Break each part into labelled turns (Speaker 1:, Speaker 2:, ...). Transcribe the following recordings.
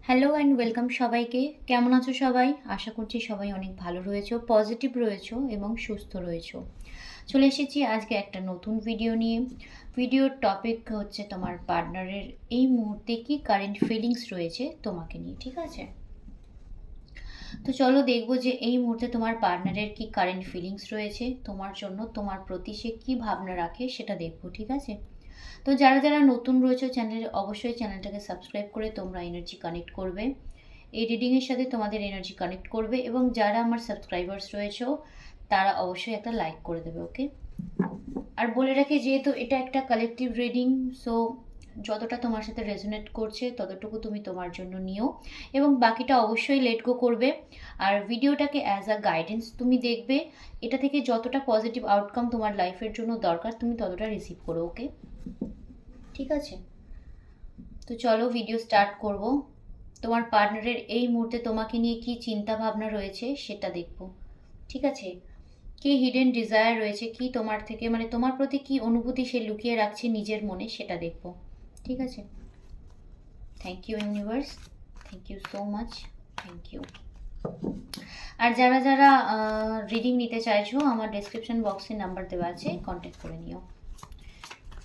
Speaker 1: Hello and welcome সবাইকে। কেমন আছো সবাই? আশা করছি সবাই অনেক ভালো রয়েছো, পজিটিভ রয়েছো এবং সুস্থ রয়েছো। চলে এসেছি আজকে একটা নতুন ভিডিও নিয়ে। ভিডিওর টপিক হচ্ছে তোমার পার্টনারের এই মুহূর্তে কি কারেন্ট ফিলিংস রয়েছে তোমাকে নিয়ে, ঠিক আছে? তো চলো দেখবো যে এই মুহূর্তে তোমার পার্টনারের কি কারেন্ট ফিলিংস রয়েছে তোমার জন্য, তোমার প্রতি সে কী ভাবনা রাখে সেটা দেখবো, ঠিক আছে? তো যারা যারা নতুন রয়েছে চ্যানেলে, অবশ্যই চ্যানেলটাকে সাবস্ক্রাইব করে তোমরা এনার্জি কানেক্ট করবে, এই রিডিংয়ের সাথে তোমাদের এনার্জি কানেক্ট করবে। এবং যারা আমার সাবস্ক্রাইবার্স রয়েছে তারা অবশ্যই একটা লাইক করে দেবে, ওকে? আর বলে রাখি, যেহেতু এটা একটা কালেকটিভ রিডিং, সো যতটা তোমার সাথে রেজোনেট করছে ততটুকু তুমি তোমার জন্য নিও এবং বাকিটা অবশ্যই লেট গো করবে। আর ভিডিওটাকে অ্যাজ আ গাইডেন্স তুমি দেখবে, এটা থেকে যতটা পজিটিভ আউটকাম তোমার লাইফের জন্য দরকার তুমি ততটা রিসিভ করো, ওকে? ঠিক আছে, তো চলো ভিডিও স্টার্ট করব। তোমার পার্টনারের এই মুহূর্তে তোমাকে নিয়ে কি চিন্তা ভাবনা রয়েছে সেটা দেখব, ঠিক আছে? কি হিডেন ডিজায়ার রয়েছে, কি তোমার থেকে মানে তোমার প্রতি কি অনুভূতি সে লুকিয়ে রাখছে নিজের মনে, সেটা দেখব, ঠিক আছে? Thank you universe, thank you so much, thank you. আর যারা যারা রিডিং নিতে চাইছো, আমার ডেসক্রিপশন বক্সে নাম্বার দেওয়া আছে, কন্ট্যাক্ট করে নিও।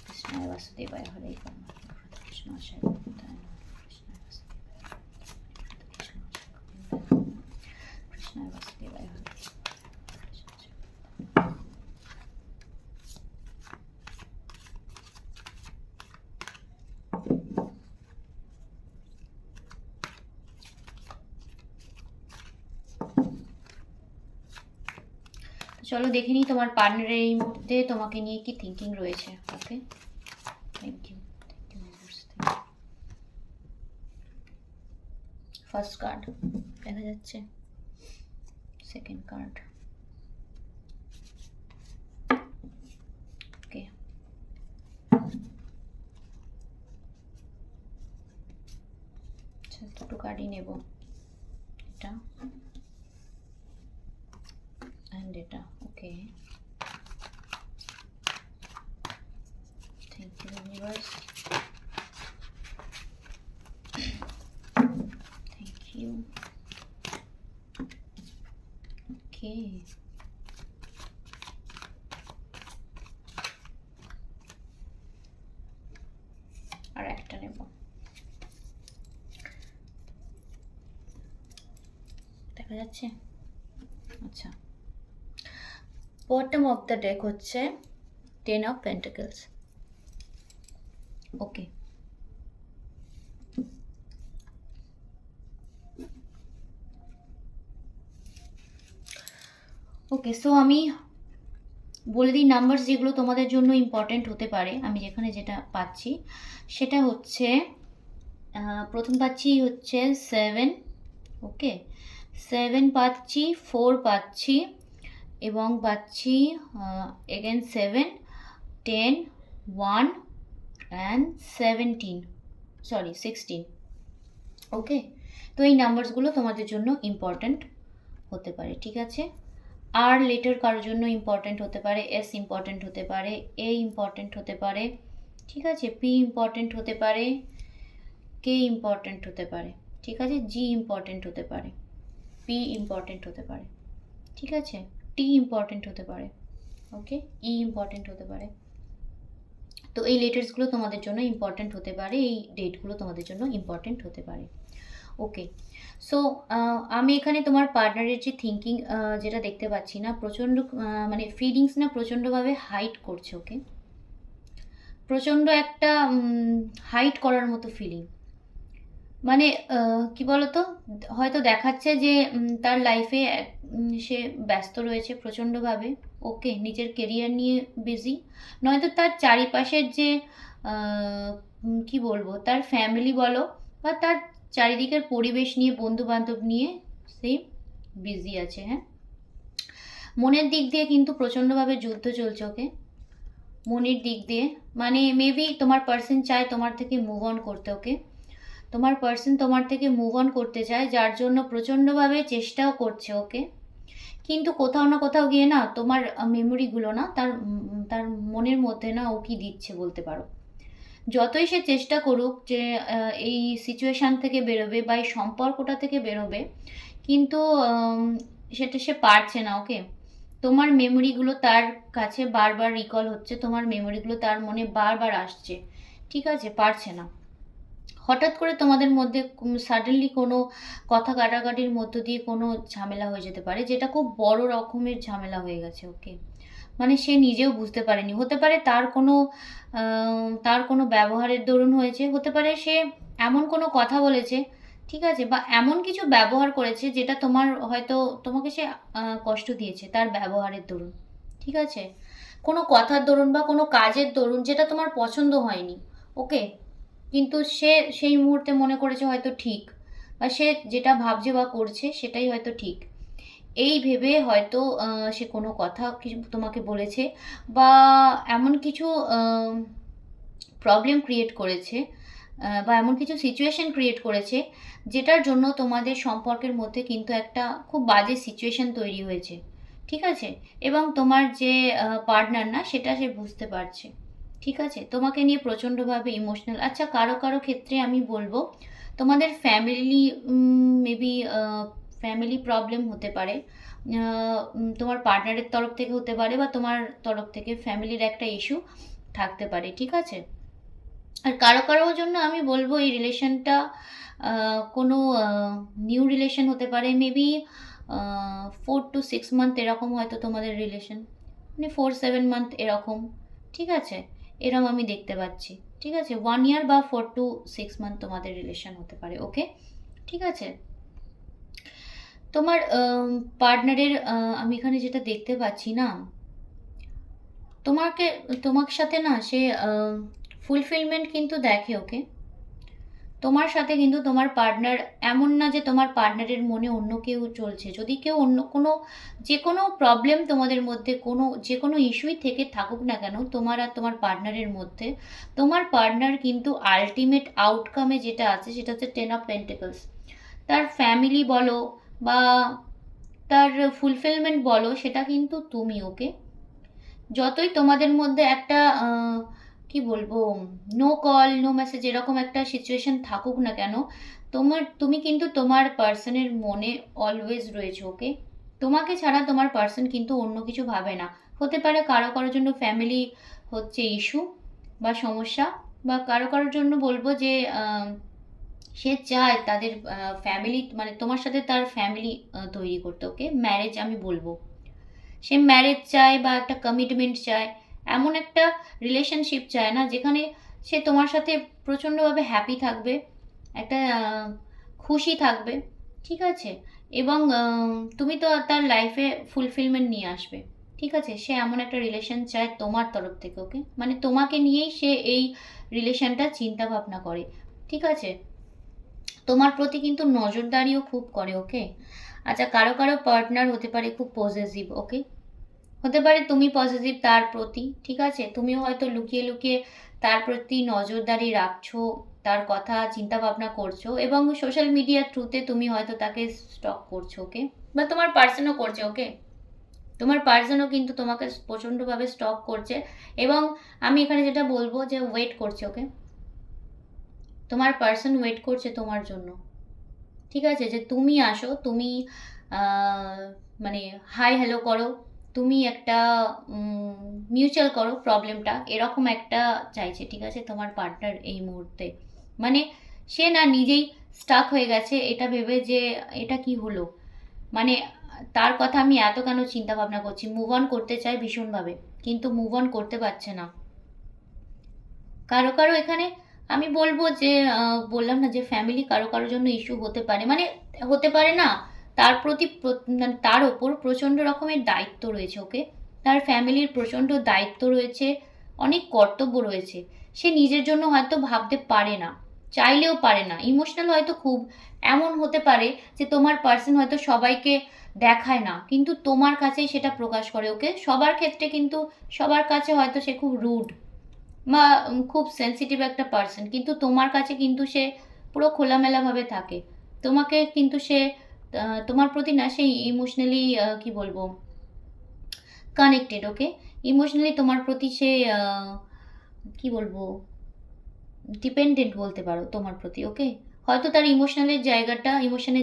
Speaker 1: কৃষ্ণায় বাসুদেবায় হরে কৃষ্ণ আশায় কৃষ্ণায় বাসুদেবায় হরে। চলো দেখে নিই তোমার পার্টনারের এই মুহূর্তে তোমাকে নিয়ে কি থিঙ্কিং রয়েছে, okay? Thank you, thank you. First card দেখা যাচ্ছে, সেকেন্ড কার্ড, ওকে। আচ্ছা, দুটো কার্ডই নেব, এটা অ্যান্ড এটা, okay. Thank you universe, thank you, okay. আর একটা নেব, দেখা যাচ্ছে। আচ্ছা, বটম অফ দ্য ডেক হচ্ছে 10 of pentacles, okay. Okay, so আমি বলে দিই নাম্বারস যেগুলো তোমাদের জন্য ইম্পর্ট্যান্ট হতে পারে। আমি যেখানে যেটা পাচ্ছি সেটা হচ্ছে প্রথম পাচ্ছি হচ্ছে 7, ওকে। 7 পাচ্ছি, 4 পাচ্ছি এবং পাচ্ছি এগেন 7, 10, 1 অ্যান্ড 17, সরি 16, ওকে। তো এই নাম্বারসগুলো তোমাদের জন্য ইম্পর্ট্যান্ট হতে পারে, ঠিক আছে? আর লেটার কারোর জন্য ইম্পর্ট্যান্ট হতে পারে, এস ইম্পর্ট্যান্ট হতে পারে, এ ইম্পর্ট্যান্ট হতে পারে, ঠিক আছে? পি ইম্পর্ট্যান্ট হতে পারে, কে ইম্পর্ট্যান্ট হতে পারে, ঠিক আছে? জি ইম্পর্ট্যান্ট হতে পারে, পি ইম্পর্ট্যান্ট হতে পারে, ঠিক আছে? টি ইম্পর্ট্যান্ট হতে পারে, ওকে। ই ইম্পর্ট্যান্ট হতে পারে। তো এই লেটার্সগুলো তোমাদের জন্য ইম্পর্ট্যান্ট হতে পারে, এই ডেটগুলো তোমাদের জন্য ইম্পর্ট্যান্ট হতে পারে, ওকে। সো আমি এখানে তোমার পার্টনারের যে থিঙ্কিং যেটা দেখতে পাচ্ছি না, প্রচণ্ড মানে ফিলিংস না প্রচণ্ডভাবে হাইট করছে, ওকে। প্রচণ্ড একটা হাইট করার মতো ফিলিং, মানে কি বলতো, হয়তো দেখাচ্ছে যে তার লাইফে সে ব্যস্ত রয়েছে প্রচণ্ডভাবে, ওকে, নিজের কেরিয়ার নিয়ে বিজি, নয়তো তার চারিপাশের যে কি বলবো, তার ফ্যামিলি বলো বা তার চারিদিকের পরিবেশ নিয়ে, বন্ধু বান্ধব নিয়ে সে বিজি আছে, হ্যাঁ। মনের দিক দিয়ে কিন্তু প্রচণ্ডভাবে যুদ্ধ চলছে, ওকে। মনের দিক দিয়ে মানে মেবি তোমার পার্সন চায় তোমার থেকে মুভ অন করতে, ওকে। তোমার পার্সন তোমার থেকে মুভ অন করতে চায়, যার জন্য প্রচণ্ডভাবে চেষ্টাও করছে, ওকে। কিন্তু কোথাও না কোথাও গিয়ে না তোমার মেমোরিগুলো না তার তার মনের মধ্যে না ও কি দিচ্ছে বলতে পারো, যতই সে চেষ্টা করুক যে এই সিচুয়েশান থেকে বেরোবে বা এই সম্পর্কটা থেকে বেরোবে, কিন্তু সেটা সে পারছে না, ওকে? তোমার মেমোরিগুলো তার কাছে বারবার রিকল হচ্ছে, তোমার মেমোরিগুলো তার মনে বারবার আসছে, ঠিক আছে? পারছে না। হঠাৎ করে তোমাদের মধ্যে সাডেনলি কোনো কথা কাটাকাটির মধ্য দিয়ে কোনো ঝামেলা হয়ে যেতে পারে, যেটা খুব বড় রকমের ঝামেলা হয়ে গেছে, ওকে? মানে সে নিজেও বুঝতে পারেনি। হতে পারে তার কোনো ব্যবহারের দরুন হয়েছে, হতে পারে সে এমন কোনো কথা বলেছে, ঠিক আছে? বা এমন কিছু ব্যবহার করেছে যেটা তোমাকে সে কষ্ট দিয়েছে তার ব্যবহারের দরুন, ঠিক আছে? কোনো কথার দরুন বা কোনো কাজের দরুন যেটা তোমার পছন্দ হয়নি, ওকে? কিন্তু সে সেই মুহূর্তে মনে করেছে হয়তো ঠিক, বা সে যেটা ভাবছে বা করছে সেটাই হয়তো ঠিক। এই ভেবে হয়তো সে কোনো কথা কিছু তোমাকে বলেছে, বা এমন কিছু প্রবলেম ক্রিয়েট করেছে, বা এমন কিছু সিচুয়েশন ক্রিয়েট করেছে যেটার জন্য তোমাদের সম্পর্কের মধ্যে কিন্তু একটা খুব বাজে সিচুয়েশন তৈরি হয়েছে, ঠিক আছে? এবং তোমার যে পার্টনার না, সেটা সে বুঝতে পারছে, ঠিক আছে? তোমাকে নিয়ে প্রচণ্ডভাবে ইমোশনাল। আচ্ছা, কারো কারো ক্ষেত্রে আমি বলবো তোমাদের ফ্যামিলি, মেবি ফ্যামিলি প্রবলেম হতে পারে, তোমার পার্টনারের তরফ থেকে হতে পারে, বা তোমার তরফ থেকে ফ্যামিলির একটা ইস্যু থাকতে পারে, ঠিক আছে? আর কারো কারোর জন্য আমি বলবো এই রিলেশনটা কোনো নিউ রিলেশন হতে পারে, মেবি 4 to 6 মান্থ এরকম হয়তো তোমাদের রিলেশন, মানে 4-7 মান্থ এরকম, ঠিক আছে? এরকম আমি দেখতে পাচ্ছি, ঠিক আছে? 1 ইয়ার বা 4 to 6 মান্থ তোমাদের রিলেশন হতে পারে, ওকে? ঠিক আছে? তোমার পার্টনারের আমি এখানে যেটা দেখতে পাচ্ছি না, তোমাকে তোমার সাথে না সে ফুলফিলমেন্ট কিন্তু দেখে, ওকে? তোমার সাথে কিন্তু তোমার পার্টনার, এমন না যে তোমার পার্টনারের মনে অন্য কেউ চলছে। যদি কেউ অন্য কোনো, যে কোনো প্রবলেম তোমাদের মধ্যে, কোনো যে কোনো ইস্যুই থেকে থাকুক না কেন তোমার আর তোমার পার্টনারের মধ্যে, তোমার পার্টনার কিন্তু আল্টিমেট আউটকামে যেটা আছে সেটা হচ্ছে 10 অফ পেন্টিকলস। তার ফ্যামিলি বলো বা তার ফুলফিলমেন্ট বলো, সেটা কিন্তু তুমি, ওকে? যতই তোমাদের মধ্যে একটা কি বলবো, নো কল নো মেসেজ এরকম একটা সিচুয়েশন থাকুক না কেন, তুমি কিন্তু তোমার পার্সনের মনে অলওয়েজ রয়েছে, ওকে? তোমাকে ছাড়া তোমার পার্সন কিন্তু অন্য কিছু ভাবে না। হতে পারে কারো কারোর জন্য ফ্যামিলি হচ্ছে ইস্যু বা সমস্যা, বা কারো কারোর জন্য বলবো যে সে চায় তাদের ফ্যামিলি, মানে তোমার সাথে তার ফ্যামিলি তৈরি করতে, ওকে? ম্যারেজ আমি বলবো, সে ম্যারেজ চায় বা একটা কমিটমেন্ট চায়, এমন একটা রিলেশনশিপ চায় না যেখানে সে তোমার সাথে প্রচণ্ডভাবে হ্যাপি থাকবে, একটা খুশি থাকবে, ঠিক আছে? এবং তুমি তো তার লাইফে ফুলফিলমেন্ট নিয়ে আসবে, ঠিক আছে? সে এমন একটা রিলেশন চায় তোমার তরফ থেকে, ওকে? মানে তোমাকে নিয়েই সে এই রিলেশনটা চিন্তা ভাবনা করে, ঠিক আছে? তোমার প্রতি কিন্তু নজরদারিও খুব করে, ওকে? আচ্ছা, কারো কারো পার্টনার হতে পারে খুব পজেসিভ, ওকে? হতে পারে তুমি পজিটিভ তার প্রতি, ঠিক আছে? তুমিও হয়তো লুকিয়ে লুকিয়ে তার প্রতি নজরদারি রাখছো, তার কথা চিন্তা ভাবনা করছো, এবং সোশ্যাল মিডিয়ার থ্রুতে তুমি হয়তো তাকে স্টক করছো, ওকে? বা তোমার পার্সনও করছে, ওকে? তোমার পার্সনও কিন্তু তোমাকে প্রচণ্ডভাবে স্টক করছে, এবং আমি এখানে যেটা বলবো যে ওয়েট করছে, ওকে? তোমার পার্সন ওয়েট করছে তোমার জন্য, ঠিক আছে? যে তুমি আসো, তুমি আহ, মানে হাই হ্যালো করো, তুমি একটা মিউচুয়াল করো প্রবলেমটা, এরকম একটা চাইছে, ঠিক আছে? তোমার পার্টনার এই মুহূর্তে, মানে সে না নিজেই স্টাক হয়ে গেছে এটা ভেবে যে এটা কি হলো, মানে তার কথা আমি এত কেন চিন্তা ভাবনা করছি, মুভ অন করতে চাই ভীষণভাবে, কিন্তু মুভ অন করতে পারছে না। কারো কারো এখানে আমি বলবো যে বললাম না যে ফ্যামিলি কারো কারোর জন্য ইস্যু হতে পারে, মানে হতে পারে না, তার প্রতি মানে তার ওপর প্রচণ্ড রকমের দায়িত্ব রয়েছে, ওকে? তার ফ্যামিলির প্রচণ্ড দায়িত্ব রয়েছে, অনেক কর্তব্য রয়েছে। সে নিজের জন্য হয়তো ভাবতে পারে না, চাইলেও পারে না, ইমোশনাল হয়তো খুব, এমন হতে পারে যে তোমার পার্সন হয়তো সবাইকে দেখায় না, কিন্তু তোমার কাছেই সেটা প্রকাশ করে, ওকে? সবার ক্ষেত্রে কিন্তু, সবার কাছে হয়তো সে খুব রুড বা খুব সেনসিটিভ একটা পার্সন, কিন্তু তোমার কাছে কিন্তু সে পুরো খোলামেলাভাবে থাকে। তোমাকে কিন্তু সে তোমার প্রতি না সেই ইমোশনালি কি বলবো, কানেক্টেড, ওকে? ইমোশনালি তোমার প্রতি সে কি বলবো, ডিপেন্ডেন্ট বলতে পারো তোমার প্রতি, ওকে। হয়তো তার ইমোশনের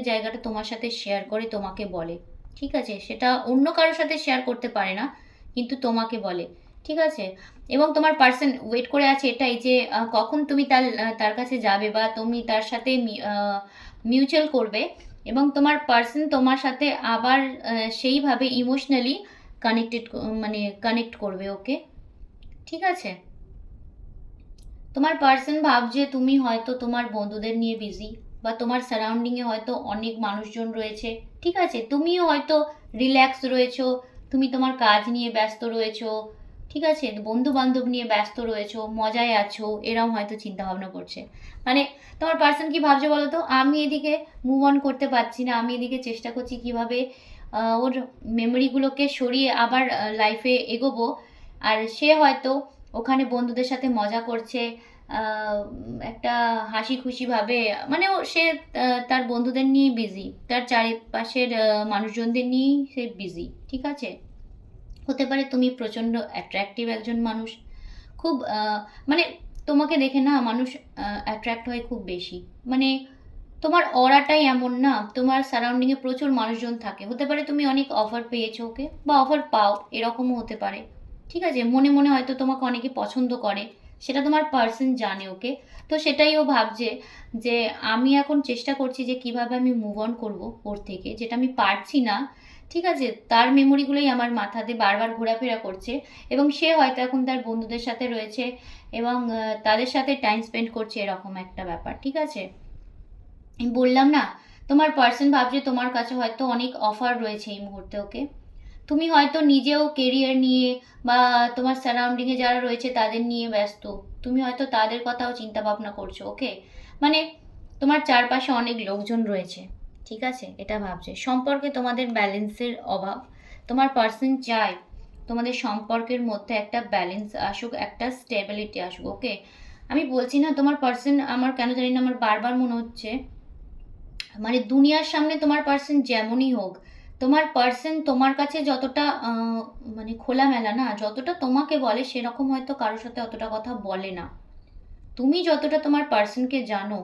Speaker 1: জায়গাটা তোমার সাথে শেয়ার করে তোমাকে বলে, ঠিক আছে, সেটা অন্য কারোর সাথে শেয়ার করতে পারে না, কিন্তু তোমাকে বলে, ঠিক আছে। এবং তোমার পার্সন ওয়েট করে আছে এটাই যে কখন তুমি তার কাছে যাবে বা তুমি তার সাথে মিউচুয়াল করবে, এবং তোমার পার্সন তোমার সাথে আবার সেইভাবে ইমোশনালি কানেক্ট করবে, ওকে, ঠিক আছে। তোমার পার্সন ভাবছে তুমি হয়তো তোমার বন্ধুদের নিয়ে বিজি, বা তোমার সারাউন্ডিংয়ে হয়তো অনেক মানুষজন রয়েছে, ঠিক আছে, তুমিও হয়তো রিল্যাক্স রয়েছো, তুমি তোমার কাজ নিয়ে ব্যস্ত রয়েছো, ঠিক আছে, বন্ধু বান্ধব নিয়ে ব্যস্ত রয়েছো, মজায় আছো, এরম হয়তো চিন্তা ভাবনা করছে। মানে তোমার পার্সন কি ভাবছে বলো তো, আমি এদিকে মুভ অন করতে পারছি না, আমি এদিকে চেষ্টা করছি কিভাবে ওর মেমোরিগুলোকে সরিয়ে আবার লাইফে এগোবো, আর সে হয়তো ওখানে বন্ধুদের সাথে মজা করছে, আহ, একটা হাসি খুশি ভাবে, মানে সে তার বন্ধুদের নিয়েই বিজি, তার চারিপাশের মানুষজনদের নিয়েই সে বিজি, ঠিক আছে। হতে পারে তুমি প্রচণ্ড অ্যাট্রাকটিভ একজন মানুষ, খুব মানে তোমাকে দেখে না মানুষ অ্যাট্রাক্ট হয় খুব বেশি, মানে তোমার অরাটাই এমন, না তোমার সারাউন্ডিংয়ে প্রচুর মানুষজন থাকে, হতে পারে তুমি অনেক অফার পেয়েছো, ওকে, বা অফার পাও, এরকমও হতে পারে, ঠিক আছে, মনে মনে হয়তো তোমাকে অনেকে পছন্দ করে, সেটা তোমার পার্সন জানে, ওকে। তো সেটাই ও ভাবছে যে আমি এখন চেষ্টা করছি যে কিভাবে আমি মুভ অন করবো ওর থেকে, যেটা আমি পারছি না, ঠিক আছে, তার মেমোরিগুলোই আমার মাথাতে বারবার ঘোরাফেরা করছে, এবং সে হয়তো এখন তার বন্ধুদের সাথে রয়েছে, এবং তাদের সাথে টাইম স্পেন্ড করছে, এরকম একটা ব্যাপার, ঠিক আছে। আমি বললাম না, তোমার পার্সন ভাবছে তোমার কাছে হয়তো অনেক অফার রয়েছে এই মুহূর্তে, ওকে। তুমি হয়তো নিজেও কেরিয়ার নিয়ে বা তোমার সারাউন্ডিংয়ে যারা রয়েছে তাদের নিয়ে ব্যস্ত, তুমি হয়তো তাদের কথাও চিন্তা ভাবনা করছো, ওকে। মানে তোমার চারপাশে অনেক লোকজন রয়েছে, ঠিক আছে, এটা ভাবছে সম্পর্কে তোমাদের ব্যালেন্সের অভাব, তোমার পার্সন চায় তোমাদের সম্পর্কের মধ্যে একটা ব্যালেন্স আসুক, একটা স্টেবিলিটি আসুক, ওকে। আমি বলছি না, তোমার পার্সন, আমার কেন জানি না আমার বারবার মনে হচ্ছে, মানে দুনিয়ার সামনে তোমার পার্সন যেমনই হোক, তোমার পার্সন তোমার কাছে যতটা মানে খোলামেলা না, যতটা তোমাকে বলে সেরকম হয়তো কারোর সাথে অতটা কথা বলে না, তুমি যতটা তোমার পার্সনকে জানো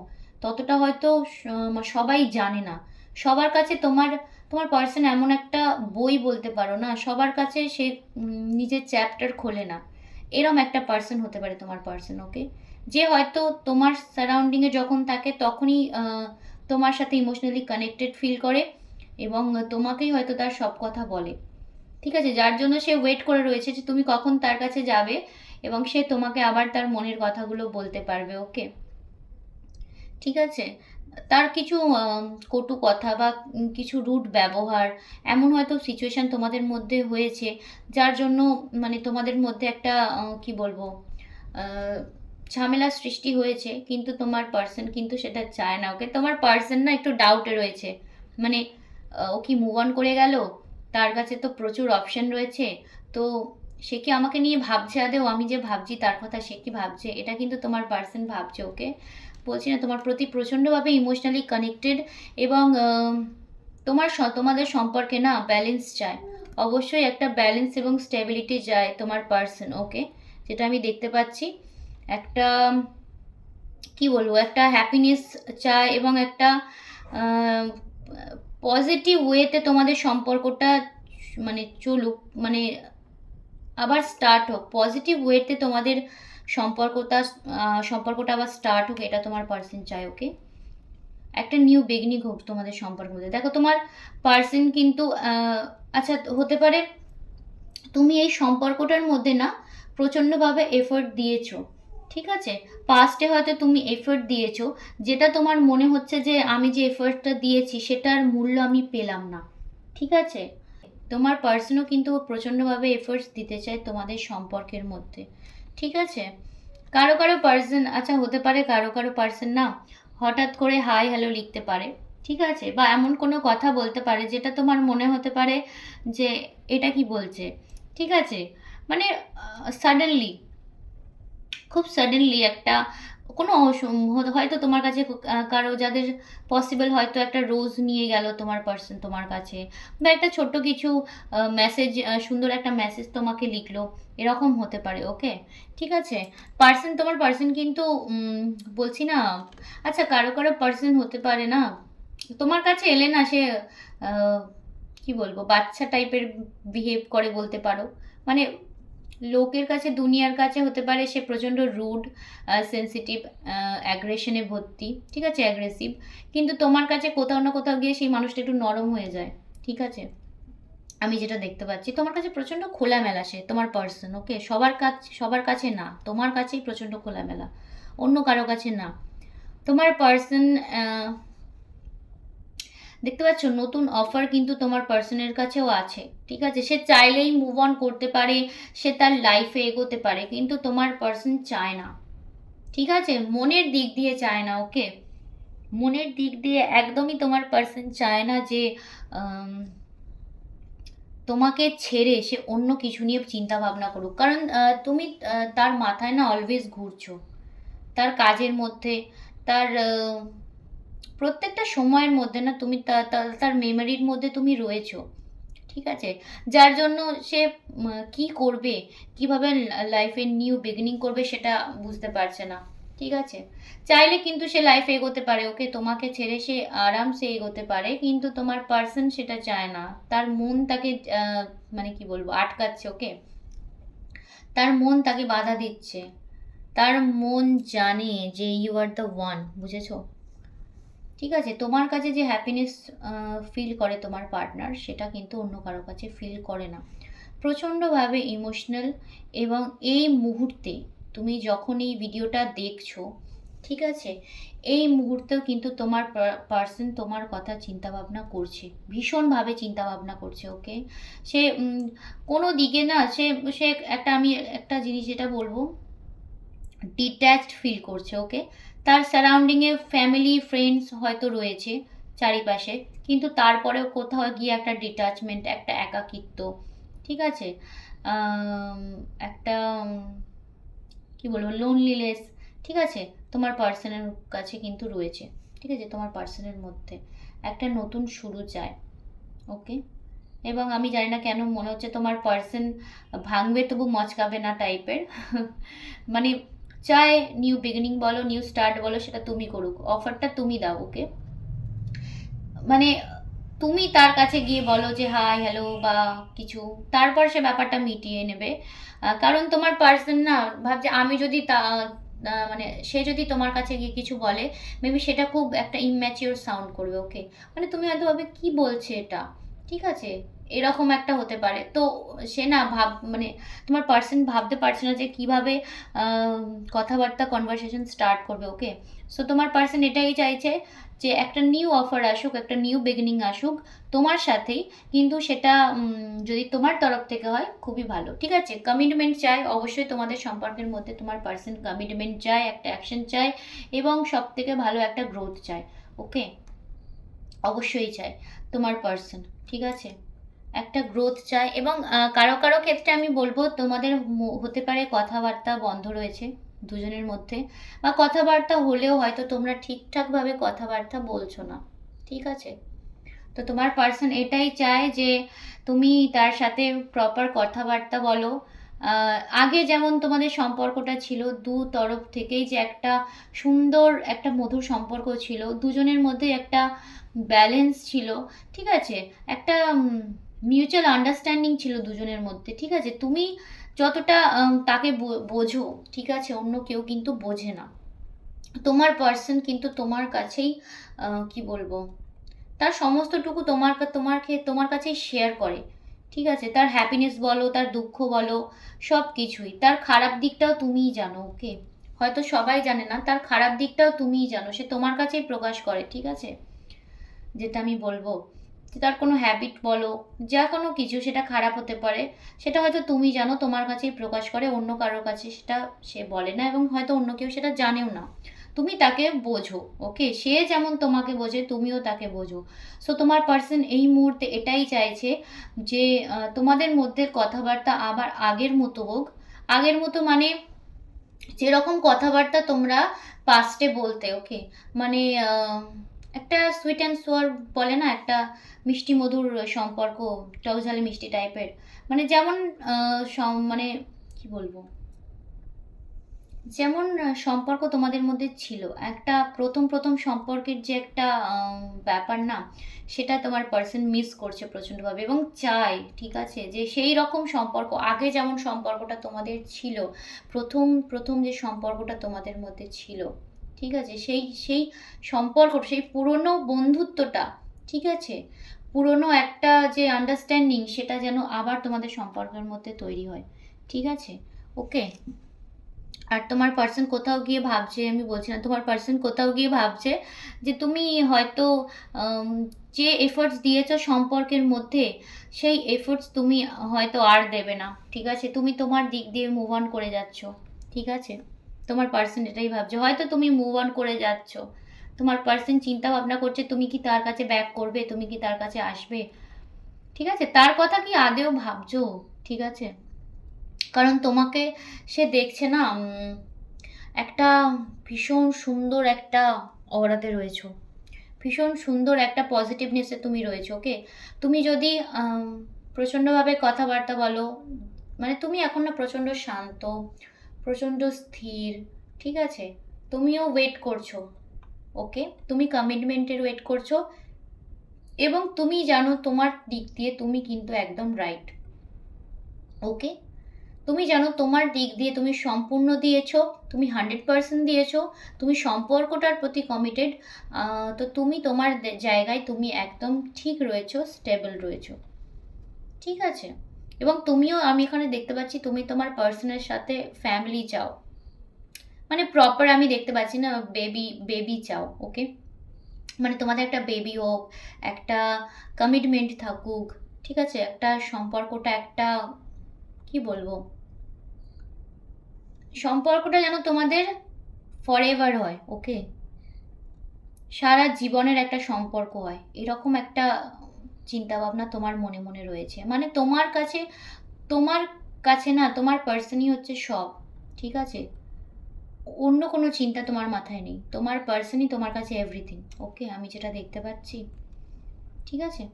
Speaker 1: ততটা হয়তো সবাই জানে না, সবার কাছে তোমার তোমার পার্সন এমন একটা বই বলতে পারো না, সবার কাছে সে নিজের চ্যাপ্টার খোলে না, এরম একটা পার্সন হতে পারে তোমার পার্সন, ওকে। যে হয়তো তোমার সারাউন্ডিংয়ে যখন থাকে তখনই তোমার সাথে ইমোশনালি কানেক্টেড ফিল করে, এবং তোমাকেই হয়তো তার সব কথা বলে, ঠিক আছে, যার জন্য সে ওয়েট করে রয়েছে যে তুমি কখন তার কাছে যাবে, এবং সে তোমাকে আবার তার মনের কথাগুলো বলতে পারবে, ওকে, ঠিক আছে। তার কিছু কটু কথা বা কিছু রুড ব্যবহার, এমন হয়তো সিচুয়েশন তোমাদের মধ্যে হয়েছে, যার জন্য মানে তোমাদের মধ্যে একটা কি বলবো, আহ, ঝামেলার সৃষ্টি হয়েছে, কিন্তু তোমার পার্সন কিন্তু সেটা চায় না, ওকে। তোমার পার্সন না একটু ডাউটে রয়েছে, মানে ও কি মুভ অন করে গেল, তার কাছে তো প্রচুর অপশন রয়েছে, তো সে কি আমাকে নিয়ে ভাবছে আদেও, আমি যে ভাবছি তার কথা সে কি ভাবছে, এটা কিন্তু তোমার পার্সন ভাবছে, ওকে। বলছি না তোমার প্রতি প্রচণ্ডভাবে ইমোশনালি কানেক্টেড, এবং তোমাদের সম্পর্কে না ব্যালেন্স চায়, অবশ্যই একটা ব্যালেন্স এবং স্টেবিলিটি চায় তোমার পার্সন, ওকে, যেটা আমি দেখতে পাচ্ছি, একটা কি বলবো, একটা হ্যাপিনেস চায়, এবং একটা পজিটিভ ওয়েতে তোমাদের সম্পর্কটা মানে চলুক, মানে আবার স্টার্ট হোক পজিটিভ ওয়েতে, তোমাদের সম্পর্কটা আবার স্টার্ট হোক, এটা তোমার পার্সন চায়, ওকে। একটা নিউ বিগনিং হোক তোমাদের সম্পর্কের মধ্যে, দেখো তোমার পার্সন কিন্তু আচ্ছা হতে পারে তুমি এই সম্পর্কটার মধ্যে না প্রচণ্ডভাবে এফোর্ট দিয়েছো, ঠিক আছে, পাস্টে হয়তো তুমি এফোর্ট দিয়েছো, যেটা তোমার মনে হচ্ছে যে আমি যে এফোর্টটা দিয়েছি সেটার মূল্য আমি পেলাম না, ঠিক আছে। তোমার পার্সনও কিন্তু প্রচণ্ডভাবে এফোর্টস দিতে চায় তোমাদের সম্পর্কের মধ্যে, ঠিক আছে। কারো কারো পার্সন, আচ্ছা হতে পারে কারো কারো পার্সন না হঠাৎ করে হাই হ্যালো লিখতে পারে, ঠিক আছে, বা এমন কোনো কথা বলতে পারে যেটা তোমার মনে হতে পারে যে এটা কি বলছে, ঠিক আছে, মানে সাডেনলি, খুব সাডেনলি একটা কোনো হয়তো তোমার কাছে কারো যাদের পসিবল হয়তো একটা রোজ নিয়ে গেল তোমার পার্সন তোমার কাছে, বা একটা ছোট্ট কিছু মেসেজ, সুন্দর একটা মেসেজ তোমাকে লিখলো, এরকম হতে পারে। ওকে, ঠিক আছে। পার্সন তোমার পার্সন কিন্তু বলছি না, আচ্ছা কারো কারো পার্সন হতে পারে না তোমার কাছে এলে না সে আহ, কি বলবো, বাচ্চা টাইপের বিহেভ করে বলতে পারো। মানে লোকের কাছে, দুনিয়ার কাছে হতে পারে সে প্রচণ্ড রুড, সেন্সিটিভ, অ্যাগ্রেশনে ভর্তি, ঠিক আছে, অ্যাগ্রেসিভ। কিন্তু তোমার কাছে কোথাও না কোথাও গিয়ে সেই মানুষটা একটু নরম হয়ে যায়, ঠিক আছে। আমি যেটা দেখতে পাচ্ছি তোমার কাছে প্রচণ্ড খোলামেলা সে তোমার পার্সন। ওকে, সবার কাছে না, তোমার কাছেই প্রচণ্ড খোলামেলা, অন্য কারো কাছে না। তোমার পার্সন দেখতে পাচ্ছ নতুন অফার কিন্তু তোমার পার্সনের কাছেও আছে, ঠিক আছে। সে চাইলেই মুভ অন করতে পারে, সে তার লাইফে এগোতে পারে, কিন্তু তোমার পার্সন চায় না, ঠিক আছে, মনের দিক দিয়ে চায় না। ওকে, মনের দিক দিয়ে একদমই তোমার পার্সন চায় না যে আম, তোমাকে ছেড়ে সে অন্য কিছু নিয়ে চিন্তা ভাবনা করুক। কারণ তুমি তার মাথায় না অলওয়েজ ঘুরছো, তার কাজের মধ্যে, তার প্রত্যেকটা সময়ের মধ্যে না তুমি তার মেমোরির মধ্যে তুমি রয়েছো, ঠিক আছে। যার জন্য সে কি করবে, কিভাবে লাইফে নিউ বিগিনিং করবে সেটা বুঝতে পারছে না, ঠিক আছে। চাইলে কিন্তু সে লাইফে এগোতে পারে, ওকে, তোমাকে ছেড়ে সে আরামসে এগোতে পারে, কিন্তু তোমার পার্সন সেটা চায় না। তার মন তাকে মানে কি বলবো, আটকাচ্ছে। ওকে, তার মন তাকে বাধা দিচ্ছে। তার মন জানে যে ইউ আর দ্য ওয়ান, বুঝেছো, ঠিক আছে। তোমার কাছে যে হ্যাপিনেস ফিল করে তোমার পার্টনার, সেটা কিন্তু অন্য কারো কাছে ফিল করে না। প্রচণ্ডভাবে ইমোশনাল। এবং এই মুহূর্তে তুমি যখন এই ভিডিওটা দেখছো, ঠিক আছে, এই মুহূর্তেও কিন্তু তোমার পার্সন তোমার কথা চিন্তা ভাবনা করছে, ভীষণভাবে চিন্তা ভাবনা করছে। ওকে, সে কোনো দিকে না, সে সে একটা, আমি একটা জিনিস যেটা বলবো, ডিট্যাচড ফিল করছে। ওকে, তার সারাউন্ডিংয়ে ফ্যামিলি ফ্রেন্ডস হয়তো রয়েছে চারিপাশে, কিন্তু তারপরেও কোথাও গিয়ে একটা ডিট্যাচমেন্ট, একটা একাকিত্ব, ঠিক আছে, আম, একটা কি বলবো, লোনলিনেস, ঠিক আছে, তোমার পার্সনের কাছে কিন্তু রয়েছে, ঠিক আছে। তোমার পার্সনের মধ্যে একটা নতুন শুরু চায়। ওকে, এবং আমি জানি না কেন মনে হচ্ছে তোমার পার্সন ভাঙবে তবু মচকাবে না টাইপের মানে চায় নিউ বিগিনিং বলো, নিউ স্টার্ট বলো, সেটা তুমি করুক, অফারটা তুমি দাও। ওকে, মানে তুমি তার কাছে গিয়ে বলো যে হাই হ্যালো বা কিছু, তারপর সে ব্যাপারটা মিটিয়ে নেবে। কারণ তোমার পার্সন না ভাবছে, আমি যদি মানে সে যদি তোমার কাছে গিয়ে কিছু বলে, মেবি সেটা খুব একটা ইম্যাচিওর সাউন্ড করবে। ওকে, মানে তুমি হয়তো ভাবে কি বলছে এটা, ঠিক আছে, এরকম একটা হতে পারে। তো সে না মানে তোমার পার্সন ভাবতে পারছে না যে কিভাবে কথাবার্তা, কনভারসেশন স্টার্ট করবে। ওকে, সো তোমার পার্সন এটাই চাইছে যে একটা নিউ অফার আসুক, একটা নিউ বিগিনিং আসুক তোমার সাথেই, কিন্তু সেটা যদি তোমার তরফ থেকে হয় খুবই ভালো, ঠিক আছে। কমিটমেন্ট চাই অবশ্যই তোমাদের সম্পর্কের মধ্যে, তোমার পার্সন কমিটমেন্ট চায়, একটা অ্যাকশন চায়, এবং সব থেকে ভালো একটা গ্রোথ চায়। ওকে, অবশ্যই চায় তোমার পার্সন, ঠিক আছে, একটা গ্রোথ চায়। এবং কারো কারো ক্ষেত্রে আমি বলবো তোমাদের হতে পারে কথাবার্তা বন্ধ রয়েছে দুজনের মধ্যে, বা কথাবার্তা হলেও হয়তো তোমরা ঠিকঠাকভাবে কথাবার্তা বলছো না, ঠিক আছে। তো তোমার পার্সন এটাই চায় যে তুমি তার সাথে প্রপার কথাবার্তা বলো। আগে যেমন তোমাদের সম্পর্কটা ছিল, দু তরফ থেকেই যে একটা সুন্দর একটা মধুর সম্পর্ক ছিল, দুজনের মধ্যে একটা ব্যালেন্স ছিল, ঠিক আছে, একটা মিউচুয়াল আন্ডারস্ট্যান্ডিং ছিল দুজনের মধ্যে, ঠিক আছে। তুমি যতটা তাকে বোঝো, ঠিক আছে, অন্য কেউ কিন্তু বোঝে না। তোমার পার্সন কিন্তু তোমার কাছেই কি বলবো, তার সমস্তটুকু তোমার কাছেই শেয়ার করে, ঠিক আছে। তার হ্যাপিনেস বলো, তার দুঃখ বলো, সব কিছুই, তার খারাপ দিকটাও তুমিই জানো। ওকে, হয়তো সবাই জানে না, তার খারাপ দিকটাও তুমিই জানো, সে তোমার কাছেই প্রকাশ করে, ঠিক আছে। যেটা আমি বলবো, যে তার কোনো হ্যাবিট বলো, যা কোনো কিছু, সেটা খারাপ হতে পারে, সেটা হয়তো তুমি জানো, তোমার কাছেই প্রকাশ করে, অন্য কারোর কাছে সেটা সে বলে না, এবং হয়তো অন্য কেউ সেটা জানেও না। তুমি তাকে বোঝো। ওকে, সে যেমন তোমাকে বোঝে তুমিও তাকে বোঝো। সো তোমার পার্সন এই মুহূর্তে এটাই চাইছে যে তোমাদের মধ্যে কথাবার্তা আবার আগের মতো হোক। আগের মতো মানে যেরকম কথাবার্তা তোমরা পাস্টে বলতে, ওকে, মানে একটা সুইট অ্যান্ড সোয়ার বলে না, একটা মিষ্টি মধুর সম্পর্ক, টক ঝালে মিষ্টি টাইপের, মানে যেমন মানে কি বলবো, যেমন সম্পর্ক তোমাদের মধ্যে ছিল, একটা প্রথম প্রথম সম্পর্কের যে একটা ব্যাপার না, সেটা তোমার পার্সন মিস করছে প্রচণ্ডভাবে এবং চায়, ঠিক আছে, যে সেই রকম সম্পর্ক, আগে যেমন সম্পর্কটা তোমাদের ছিল, প্রথম প্রথম যে সম্পর্কটা তোমাদের মধ্যে ছিল, ঠিক আছে, সেই সেই সম্পর্ক, সেই পুরনো বন্ধুত্বটা, ঠিক আছে, পুরনো একটা যে আন্ডারস্ট্যান্ডিং, সেটা যেন আবার তোমাদের সম্পর্কের মধ্যে তৈরি হয়, ঠিক আছে, ওকে। আর তোমার পার্সন কোথাও গিয়ে ভাবছে, আমি বলছি না, তোমার পার্সন কোথাও গিয়ে ভাবছে যে তুমি হয়তো উম, যে এফোর্টস দিয়েছো সম্পর্কের মধ্যে, সেই এফোর্টস তুমি হয়তো আর দেবে না, ঠিক আছে, তুমি তোমার দিক দিয়ে মুভ অন করে যাচ্ছ, ঠিক আছে, তোমার পার্সন এটাই ভাবছে, হয়তো তুমি মুভ অন করে যাচ্ছ, তোমার পার্সন চিন্তা ভাবনা করছে তুমি কি তার কাছে ব্যাক করবে, তুমি কি তার কাছে আসবে, ঠিক আছে, তার কথা কি আদেও ভাবছো, ঠিক আছে, কারণ তোমাকে সে দেখছে না, একটা ভীষণ সুন্দর একটা অরাতে রয়েছো, ভীষণ সুন্দর একটা পজিটিভনেসে তুমি রয়েছো, ওকে। তুমি যদি প্রচণ্ডভাবে কথাবার্তা বলো, মানে তুমি এখন না প্রচণ্ড শান্ত, প্রচণ্ড স্থির, ঠিক আছে, তুমিও ওয়েট করছো, ওকে, তুমি কমিটমেন্টের ওয়েট করছো, এবং তুমি জানো তোমার দিক দিয়ে তুমি কিন্তু একদম রাইট, ওকে, তুমি জানো তোমার দিক দিয়ে তুমি সম্পূর্ণ দিয়েছো, তুমি 100% দিয়েছো, তুমি সম্পর্কটার প্রতি কমিটেড, তো তুমি তোমার জায়গায় তুমি একদম ঠিক রয়েছো, স্টেবল রয়েছো, ঠিক আছে, এবং তুমিও, আমি এখানে দেখতে পাচ্ছি তুমি তোমার পার্সনের সাথে ফ্যামিলি চাও, মানে প্রপার আমি দেখতে পাচ্ছি না, বেবি বেবি চাও, ওকে, মানে তোমাদের একটা বেবি হোক, একটা কমিটমেন্ট থাকুক, ঠিক আছে, একটা সম্পর্কটা একটা, কি বলবো, সম্পর্কটা যেন তোমাদের ফরএভার হয়, ওকে, সারা জীবনের একটা সম্পর্ক হয়, এরকম একটা চিন্তা ভাবনা তোমার মনে মনে রয়েছে, মানে তোমার কাছে না তোমার পার্সনই হচ্ছে সব, ঠিক আছে, অন্য কোনো চিন্তা তোমার মাথায় নেই, তোমার পার্সনই তোমার কাছে এভরিথিং, ওকে, আমি যেটা দেখতে পাচ্ছি, ঠিক আছে।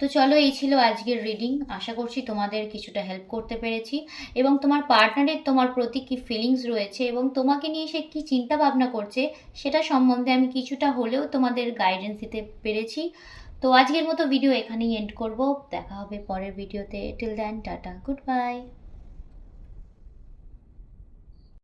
Speaker 1: তো চলো, এই ছিল আজকের রিডিং, আশা করছি তোমাদের কিছুটা হেল্প করতে পেরেছি, এবং তোমার পার্টনারের তোমার প্রতি কী ফিলিংস রয়েছে এবং তোমাকে নিয়ে সে কী চিন্তা ভাবনা করছে, সেটা সম্বন্ধে আমি কিছুটা হলেও তোমাদের গাইডেন্স দিতে পেরেছি। তো আজকের মতো ভিডিও এখানেই এন্ড করব, দেখা হবে পরের ভিডিওতে, till then tata, good by.